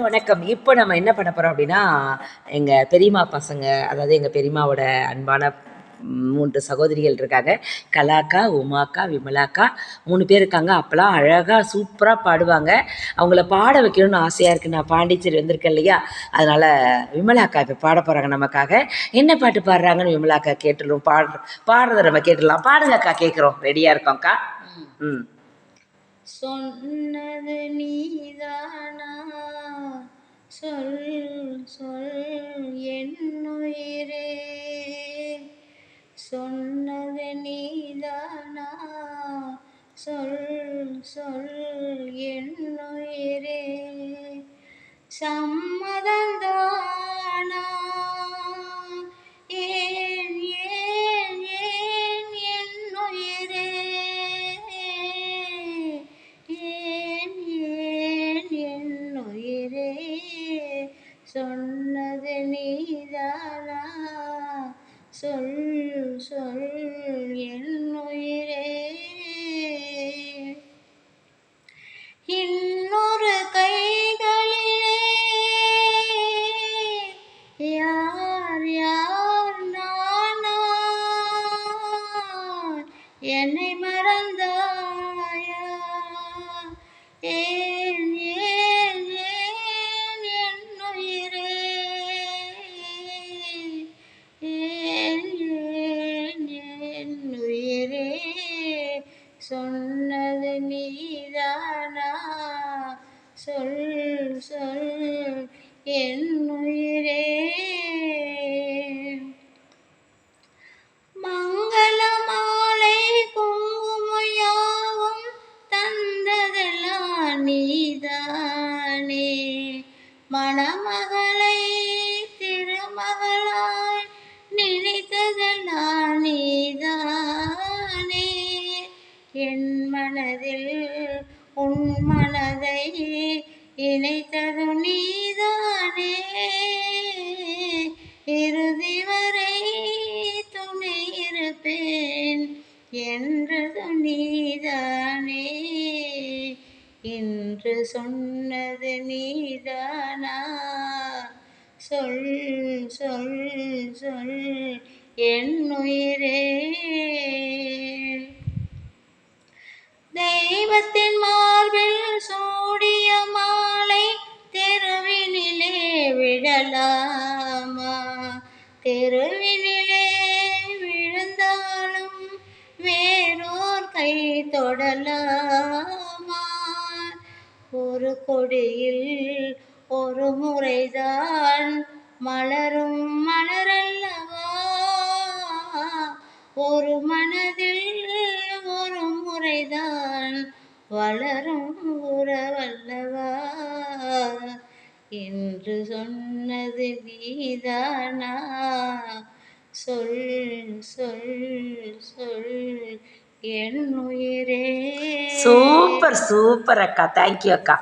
வணக்கம். இப்போ நம்ம என்ன பண்ண போறோம் அப்படின்னா, எங்க பெரியம்மா பசங்க, அதாவது எங்க பெரியம்மாவோட அன்பான 3 சகோதரிகள் இருக்காங்க. கலாக்கா, உமாக்கா, விமலாக்கா 3 பேர் இருக்காங்க. அப்பலாம் அழகா சூப்பரா பாடுவாங்க. அவங்கள பாட வைக்கணும்னு ஆசையா இருக்கு. நான் பாண்டிச்சேரி வந்திருக்கேன் இல்லையா? அதனால விமலாக்கா இப்போ பாட போறாங்க நமக்காக. என்ன பாட்டு பாடுறாங்கன்னு விமலாக்கா கேட்டுருவோம். பாடுறத நம்ம கேட்டுடலாம். பாடுங்கக்கா, கேட்குறோம். ரெடியா இருக்கோம்க்கா. ம். சொன்னது நீதானா, சொல் சொல் என்னுயிரே, சொன்னது நீதானா, சொல் சொல் என்னுயிரே, சம்மதந்தானா, ஏன் ஏன் ஏன் என்னுயிரே, ஏன் ஏன் என்னுயிரே, சொன்னது நீதானா, சொல் சொல் என்னுயிரே, இன்னொரு கைகளிலே யார் யார் நானா, என்னை மறந்தாயா, ஏன் ஏன் ஏன் என்னுயிரே, ஏன் ஏன் என்னுயிரே, சொன்னது நீதானா, சொல் சொல் என்னுயிரே, மங்கள மாலை குங்குமம் யாவும் தந்ததெல்லாம் நீதானே, மணமகளை திருமகளாய் நினைத்ததெல்லாம் நீதானே, என் மனதில் உன் மனதை இணைத்தது நீதானே, இறுதி வரை துணை இருப்பேன் என்றது நீதானே, இன்று சொன்னது நீதானா, சொல் சொல் சொல் என்னுயிரே, தெய்வத்தின் மார்பில் சூடிய மாலை தெருவினிலே விழலாமா, தெருவினிலே விழுந்தாலும் வேறோர் கை தொடலாமா, ஒரு கொடியில் ஒரு முறைதான் மலரும் மலரல்லவா, ஒரு மனதில் ஒரு முறைதான் வளரும் உறவல்லவா, என்று சொன்னது நீதானா, சொல் சொல் சொல் என்னுயிரே. சூப்பர் சூப்பர் அக்கா. தேங்க்யூ அக்கா.